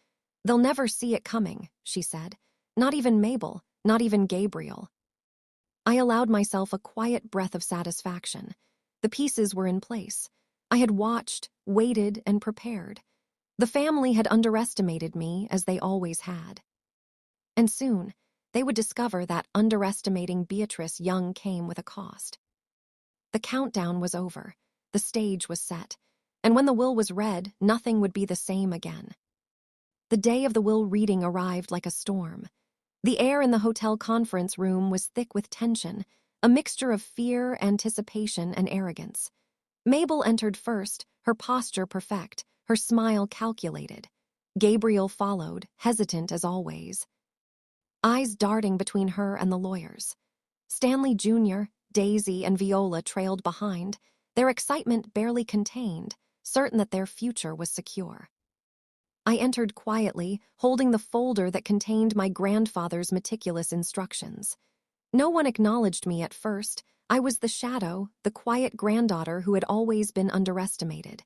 "They'll never see it coming," she said. "Not even Mabel, not even Gabriel." I allowed myself a quiet breath of satisfaction. The pieces were in place. I had watched, waited, and prepared. The family had underestimated me, as they always had. And soon, they would discover that underestimating Beatrice Young came with a cost. The countdown was over. The stage was set. And when the will was read, nothing would be the same again. The day of the will reading arrived like a storm. The air in the hotel conference room was thick with tension, a mixture of fear, anticipation, and arrogance. Mabel entered first, her posture perfect, her smile calculated. Gabriel followed, hesitant as always, eyes darting between her and the lawyers. Stanley Jr., Daisy, and Viola trailed behind, their excitement barely contained, certain that their future was secure. I entered quietly, holding the folder that contained my grandfather's meticulous instructions. No one acknowledged me at first. I was the shadow, the quiet granddaughter who had always been underestimated.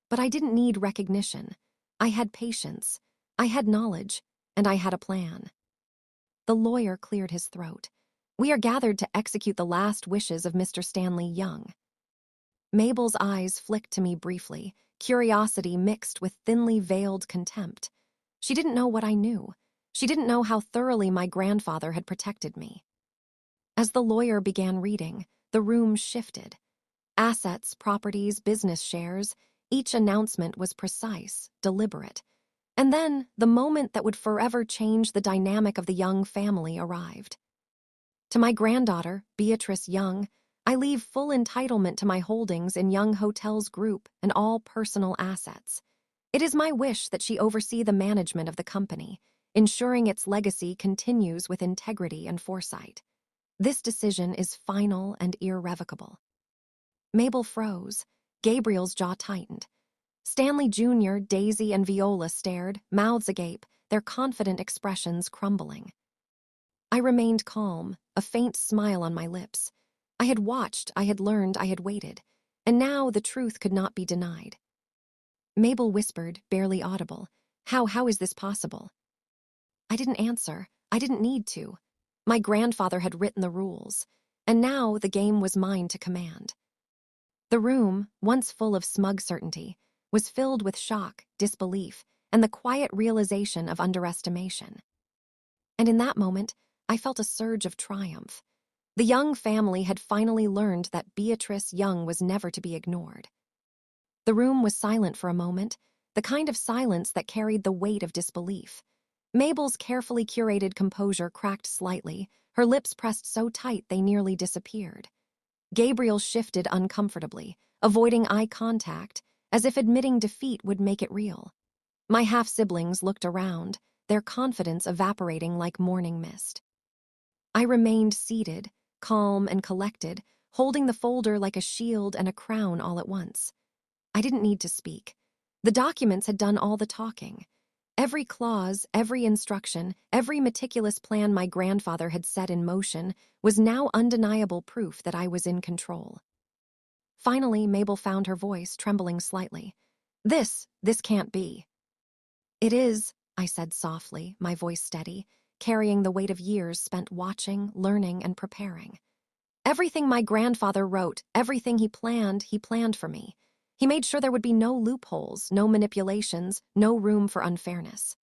But I didn't need recognition. I had patience, I had knowledge, and I had a plan. The lawyer cleared his throat. "We are gathered to execute the last wishes of Mr. Stanley Young." Mabel's eyes flicked to me briefly, curiosity mixed with thinly veiled contempt. She didn't know what I knew. She didn't know how thoroughly my grandfather had protected me. As the lawyer began reading, the room shifted. Assets, properties, business shares, each announcement was precise, deliberate. And then, the moment that would forever change the dynamic of the Young family arrived. To my granddaughter, Beatrice Young, I leave full entitlement to my holdings in Young Hotels Group and all personal assets. It is my wish that she oversee the management of the company, ensuring its legacy continues with integrity and foresight. This decision is final and irrevocable. Mabel froze. Gabriel's jaw tightened. Stanley Jr., Daisy, and Viola stared, mouths agape, their confident expressions crumbling. I remained calm, a faint smile on my lips. I had watched, I had learned, I had waited, and now the truth could not be denied. Mabel whispered, barely audible, How is this possible? I didn't answer. I didn't need to. My grandfather had written the rules, and now the game was mine to command. The room, once full of smug certainty, was filled with shock, disbelief, and the quiet realization of underestimation. And in that moment, I felt a surge of triumph. The Young family had finally learned that Beatrice Young was never to be ignored. The room was silent for a moment, the kind of silence that carried the weight of disbelief. Mabel's carefully curated composure cracked slightly, her lips pressed so tight they nearly disappeared. Gabriel shifted uncomfortably, avoiding eye contact, as if admitting defeat would make it real. My half-siblings looked around, their confidence evaporating like morning mist. I remained seated, calm and collected, holding the folder like a shield and a crown all at once. I didn't need to speak. The documents had done all the talking. Every clause, every instruction, every meticulous plan my grandfather had set in motion was now undeniable proof that I was in control. Finally, Mabel found her voice, trembling slightly. This can't be." "It is," I said softly, my voice steady, carrying the weight of years spent watching, learning, and preparing. "Everything my grandfather wrote, everything he planned for me. He made sure there would be no loopholes, no manipulations, no room for unfairness."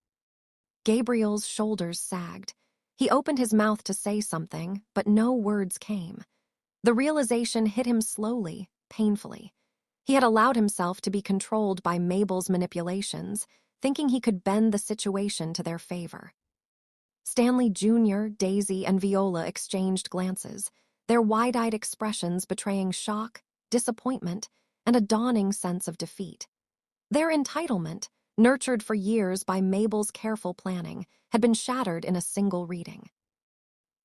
Gabriel's shoulders sagged. He opened his mouth to say something, but no words came. The realization hit him slowly, painfully. He had allowed himself to be controlled by Mabel's manipulations, thinking he could bend the situation to their favor. Stanley Jr., Daisy, and Viola exchanged glances, their wide-eyed expressions betraying shock, disappointment, and a dawning sense of defeat. Their entitlement, nurtured for years by Mabel's careful planning, had been shattered in a single reading.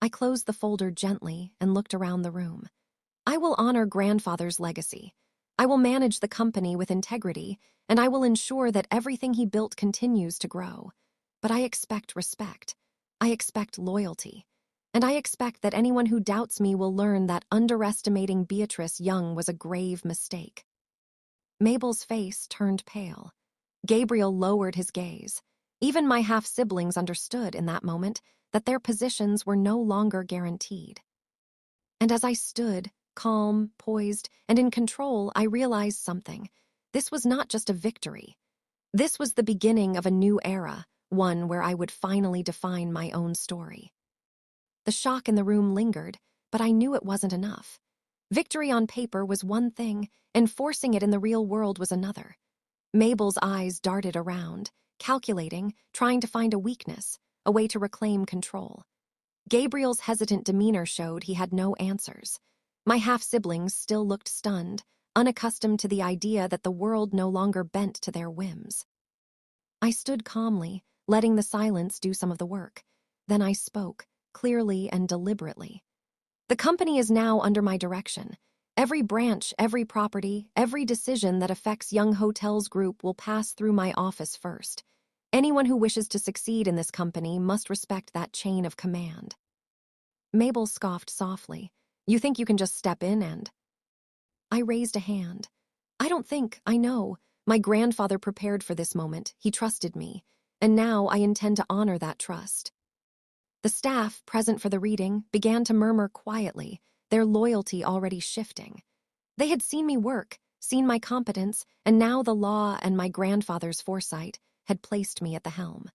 I closed the folder gently and looked around the room. I will honor grandfather's legacy. I will manage the company with integrity, and I will ensure that everything he built continues to grow. But I expect respect. I expect loyalty. And I expect that anyone who doubts me will learn that underestimating Beatrice Young was a grave mistake. Mabel's face turned pale. Gabriel lowered his gaze. Even my half-siblings understood in that moment that their positions were no longer guaranteed. And as I stood, calm, poised, and in control, I realized something. This was not just a victory. This was the beginning of a new era, one where I would finally define my own story. The shock in the room lingered, but I knew it wasn't enough. Victory on paper was one thing, enforcing it in the real world was another. Mabel's eyes darted around, calculating, trying to find a weakness, a way to reclaim control. Gabriel's hesitant demeanor showed he had no answers. My half-siblings still looked stunned, unaccustomed to the idea that the world no longer bent to their whims. I stood calmly, letting the silence do some of the work. Then I spoke, clearly and deliberately. "The company is now under my direction. Every branch, every property, every decision that affects Young Hotels Group will pass through my office first. Anyone who wishes to succeed in this company must respect that chain of command." Mabel scoffed softly. "You think you can just step in and—" I raised a hand. I know. My grandfather prepared for this moment. He trusted me. And now I intend to honor that trust." The staff, present for the reading, began to murmur quietly, their loyalty already shifting. They had seen me work, seen my competence, and now the law and my grandfather's foresight had placed me at the helm.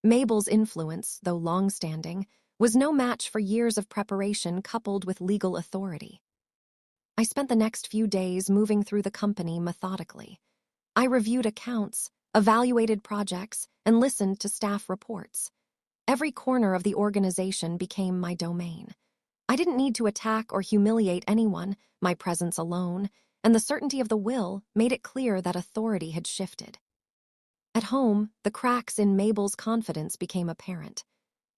Mabel's influence, though long-standing, was no match for years of preparation coupled with legal authority. I spent the next few days moving through the company methodically. I reviewed accounts, evaluated projects, and listened to staff reports. Every corner of the organization became my domain. I didn't need to attack or humiliate anyone, my presence alone, and the certainty of the will made it clear that authority had shifted. At home, the cracks in Mabel's confidence became apparent.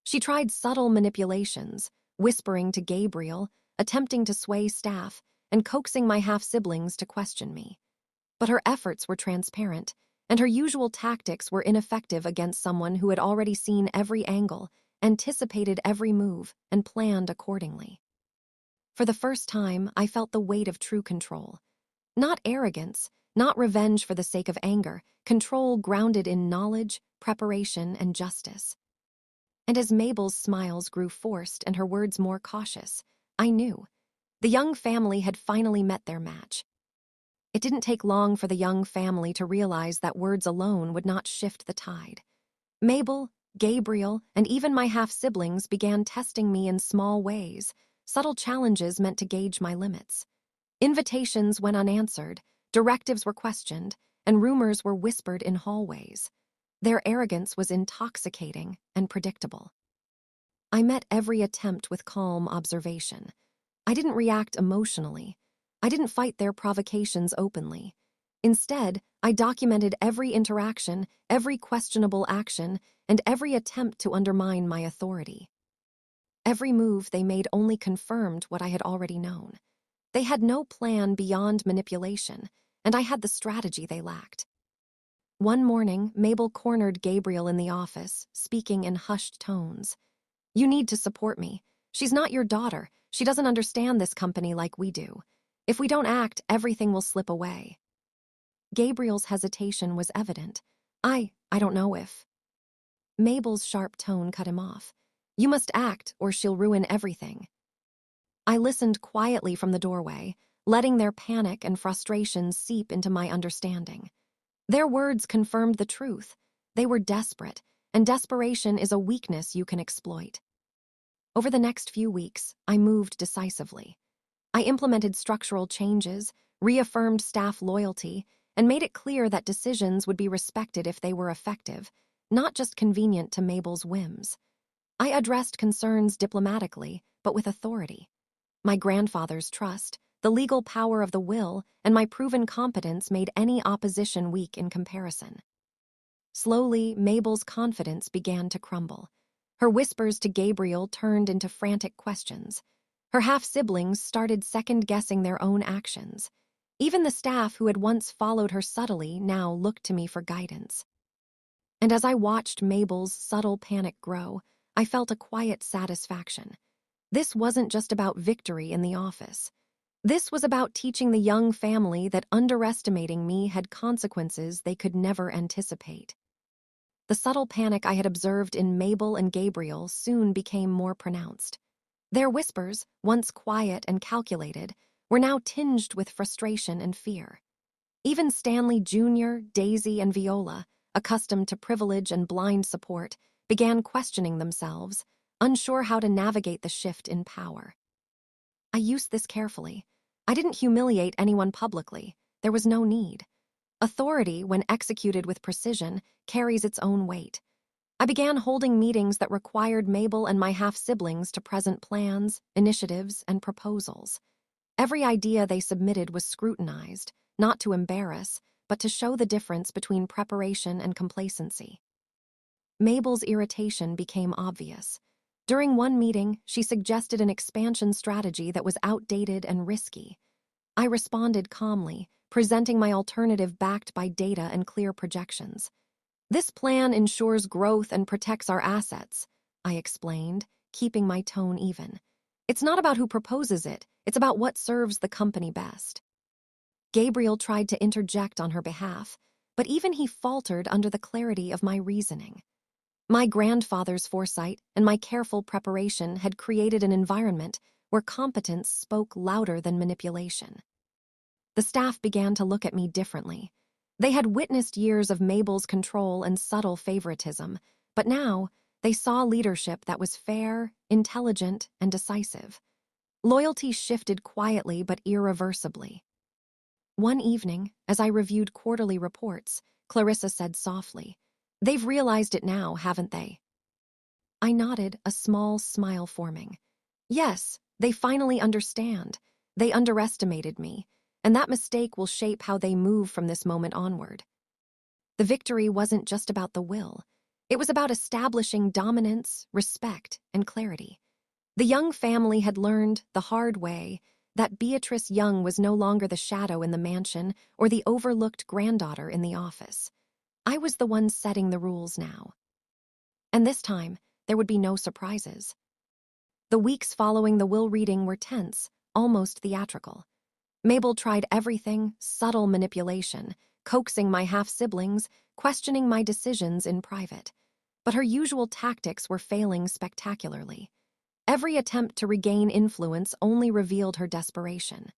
She tried subtle manipulations, whispering to Gabriel, attempting to sway staff, and coaxing my half-siblings to question me. But her efforts were transparent, and her usual tactics were ineffective against someone who had already seen every angle, anticipated every move, and planned accordingly. For the first time, I felt the weight of true control. Not arrogance, not revenge for the sake of anger, control grounded in knowledge, preparation, and justice. And as Mabel's smiles grew forced and her words more cautious, I knew. The young family had finally met their match. It didn't take long for the young family to realize that words alone would not shift the tide. Mabel, Gabriel, and even my half-siblings began testing me in small ways, subtle challenges meant to gauge my limits. Invitations went unanswered, directives were questioned, and rumors were whispered in hallways. Their arrogance was intoxicating and predictable. I met every attempt with calm observation. I didn't react emotionally. I didn't fight their provocations openly. Instead, I documented every interaction, every questionable action, and every attempt to undermine my authority. Every move they made only confirmed what I had already known. They had no plan beyond manipulation, and I had the strategy they lacked. One morning, Mabel cornered Gabriel in the office, speaking in hushed tones. "You need to support me. She's not your daughter. She doesn't understand this company like we do. If we don't act, everything will slip away." Gabriel's hesitation was evident. I don't know if. Mabel's sharp tone cut him off. "You must act, or she'll ruin everything." I listened quietly from the doorway, letting their panic and frustration seep into my understanding. Their words confirmed the truth. They were desperate, and desperation is a weakness you can exploit. Over the next few weeks, I moved decisively. I implemented structural changes, reaffirmed staff loyalty, and made it clear that decisions would be respected if they were effective, not just convenient to Mabel's whims. I addressed concerns diplomatically, but with authority. My grandfather's trust, the legal power of the will, and my proven competence made any opposition weak in comparison. Slowly, Mabel's confidence began to crumble. Her whispers to Gabriel turned into frantic questions. Her half-siblings started second-guessing their own actions. Even the staff who had once followed her subtly now looked to me for guidance. And as I watched Mabel's subtle panic grow, I felt a quiet satisfaction. This wasn't just about victory in the office. This was about teaching the young family that underestimating me had consequences they could never anticipate. The subtle panic I had observed in Mabel and Gabriel soon became more pronounced. Their whispers, once quiet and calculated, were now tinged with frustration and fear. Even Stanley Jr., Daisy, and Viola, accustomed to privilege and blind support, began questioning themselves, unsure how to navigate the shift in power. I used this carefully. I didn't humiliate anyone publicly. There was no need. Authority, when executed with precision, carries its own weight. I began holding meetings that required Mabel and my half-siblings to present plans, initiatives, and proposals. Every idea they submitted was scrutinized, not to embarrass, but to show the difference between preparation and complacency. Mabel's irritation became obvious. During one meeting, she suggested an expansion strategy that was outdated and risky. I responded calmly, presenting my alternative backed by data and clear projections. "This plan ensures growth and protects our assets," I explained, keeping my tone even. "It's not about who proposes it, it's about what serves the company best." Gabriel tried to interject on her behalf, but even he faltered under the clarity of my reasoning. My grandfather's foresight and my careful preparation had created an environment where competence spoke louder than manipulation. The staff began to look at me differently. They had witnessed years of Mabel's control and subtle favoritism, but now they saw leadership that was fair, intelligent, and decisive. Loyalty shifted quietly but irreversibly. One evening, as I reviewed quarterly reports, Clarissa said softly. They've realized it now, haven't they? I nodded, a small smile forming. Yes, they finally understand. They underestimated me, and that mistake will shape how they move from this moment onward. The victory wasn't just about the will. It was about establishing dominance, respect, and clarity. The Young family had learned the hard way that Beatrice Young was no longer the shadow in the mansion or the overlooked granddaughter in the office. I was the one setting the rules now. And this time, there would be no surprises. The weeks following the will reading were tense, almost theatrical. Mabel tried everything, subtle manipulation, coaxing my half-siblings, questioning my decisions in private. But her usual tactics were failing spectacularly. Every attempt to regain influence only revealed her desperation.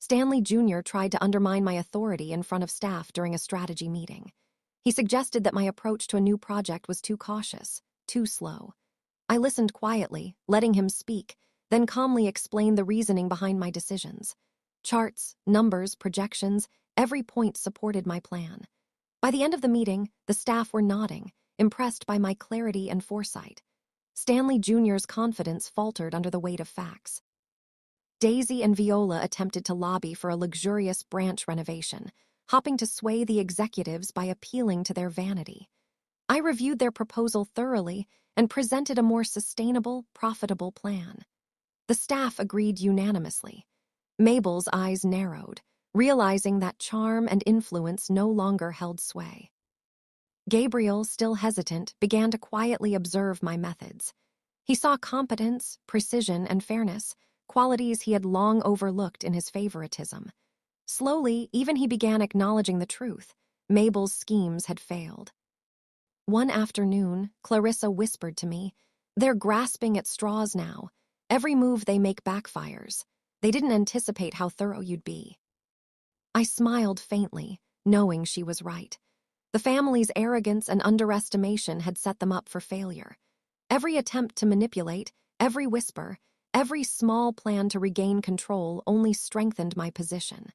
Stanley Jr. tried to undermine my authority in front of staff during a strategy meeting. He suggested that my approach to a new project was too cautious, too slow. I listened quietly, letting him speak, then calmly explained the reasoning behind my decisions. Charts, numbers, projections, every point supported my plan. By the end of the meeting, the staff were nodding, impressed by my clarity and foresight. Stanley Jr.'s confidence faltered under the weight of facts. Daisy and Viola attempted to lobby for a luxurious branch renovation, hoping to sway the executives by appealing to their vanity. I reviewed their proposal thoroughly and presented a more sustainable, profitable plan. The staff agreed unanimously. Mabel's eyes narrowed, realizing that charm and influence no longer held sway. Gabriel, still hesitant, began to quietly observe my methods. He saw competence, precision, and fairness, qualities he had long overlooked in his favoritism. Slowly, even he began acknowledging the truth. Mabel's schemes had failed. One afternoon, Clarissa whispered to me, "They're grasping at straws now. Every move they make backfires. They didn't anticipate how thorough you'd be." I smiled faintly, knowing she was right. The family's arrogance and underestimation had set them up for failure. Every attempt to manipulate, every whisper, every small plan to regain control only strengthened my position.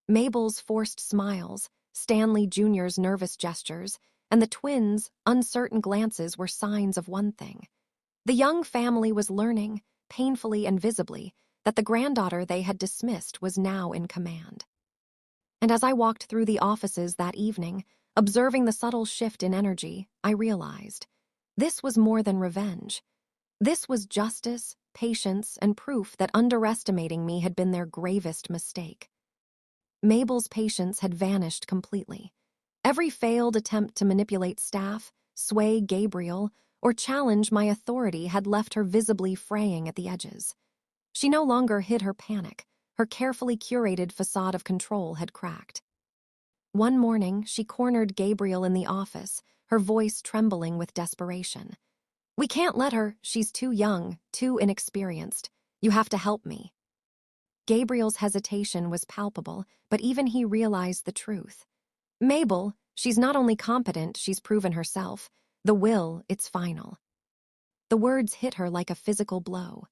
Mabel's forced smiles, Stanley Jr.'s nervous gestures, and the twins' uncertain glances were signs of one thing. The Young family was learning, painfully and visibly, that the granddaughter they had dismissed was now in command. And as I walked through the offices that evening, observing the subtle shift in energy, I realized this was more than revenge. This was justice, patience, and proof that underestimating me had been their gravest mistake. Mabel's patience had vanished completely. Every failed attempt to manipulate staff, sway Gabriel, or challenge my authority had left her visibly fraying at the edges. She no longer hid her panic. Her carefully curated facade of control had cracked. One morning, she cornered Gabriel in the office, her voice trembling with desperation. "We can't let her. She's too young, too inexperienced. You have to help me." Gabriel's hesitation was palpable, but even he realized the truth. "Mabel, she's not only competent, she's proven herself. The will, it's final." The words hit her like a physical blow.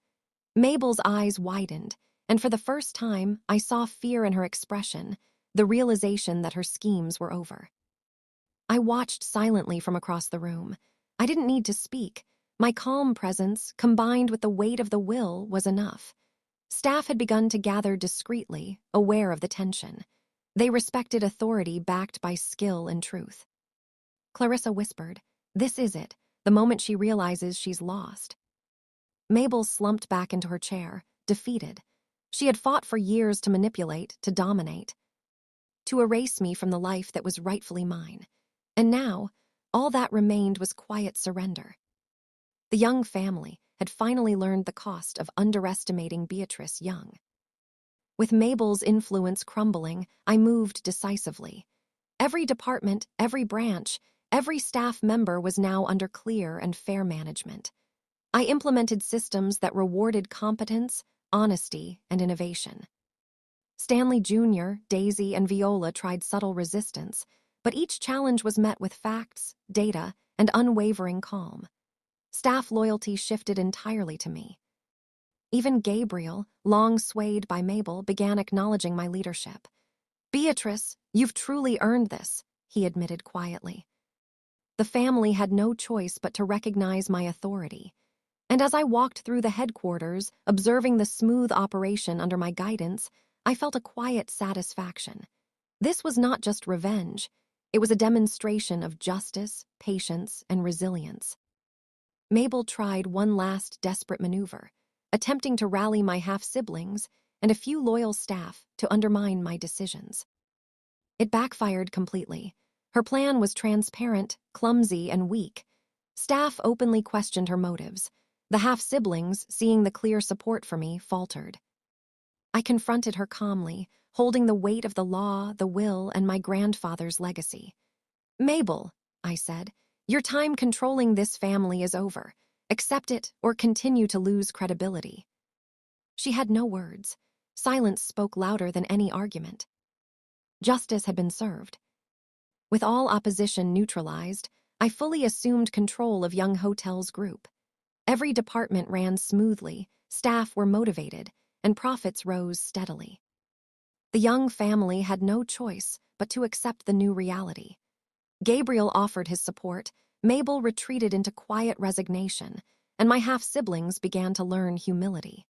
Mabel's eyes widened, and for the first time, I saw fear in her expression, the realization that her schemes were over. I watched silently from across the room. I didn't need to speak. My calm presence, combined with the weight of the will, was enough. Staff had begun to gather discreetly, aware of the tension. They respected authority backed by skill and truth. Clarissa whispered, "This is it, the moment she realizes she's lost." Mabel slumped back into her chair, defeated. She had fought for years to manipulate, to dominate, to erase me from the life that was rightfully mine. And now, all that remained was quiet surrender. The Young family had finally learned the cost of underestimating Beatrice Young. With Mabel's influence crumbling, I moved decisively. Every department, every branch, every staff member was now under clear and fair management. I implemented systems that rewarded competence, honesty, and innovation. Stanley Jr., Daisy, and Viola tried subtle resistance, but each challenge was met with facts, data, and unwavering calm. Staff loyalty shifted entirely to me. Even Gabriel, long swayed by Mabel, began acknowledging my leadership. "Beatrice, you've truly earned this," he admitted quietly. The family had no choice but to recognize my authority. And as I walked through the headquarters, observing the smooth operation under my guidance, I felt a quiet satisfaction. This was not just revenge. It was a demonstration of justice, patience, and resilience. Mabel tried one last desperate maneuver, attempting to rally my half-siblings and a few loyal staff to undermine my decisions. It backfired completely. Her plan was transparent, clumsy, and weak. Staff openly questioned her motives. The half-siblings, seeing the clear support for me, faltered. I confronted her calmly, holding the weight of the law, the will, and my grandfather's legacy. "Mabel," I said, "your time controlling this family is over. Accept it or continue to lose credibility." She had no words. Silence spoke louder than any argument. Justice had been served. With all opposition neutralized, I fully assumed control of Young Hotel's group. Every department ran smoothly, staff were motivated, and profits rose steadily. The Young family had no choice but to accept the new reality. Gabriel offered his support, Mabel retreated into quiet resignation, and my half-siblings began to learn humility.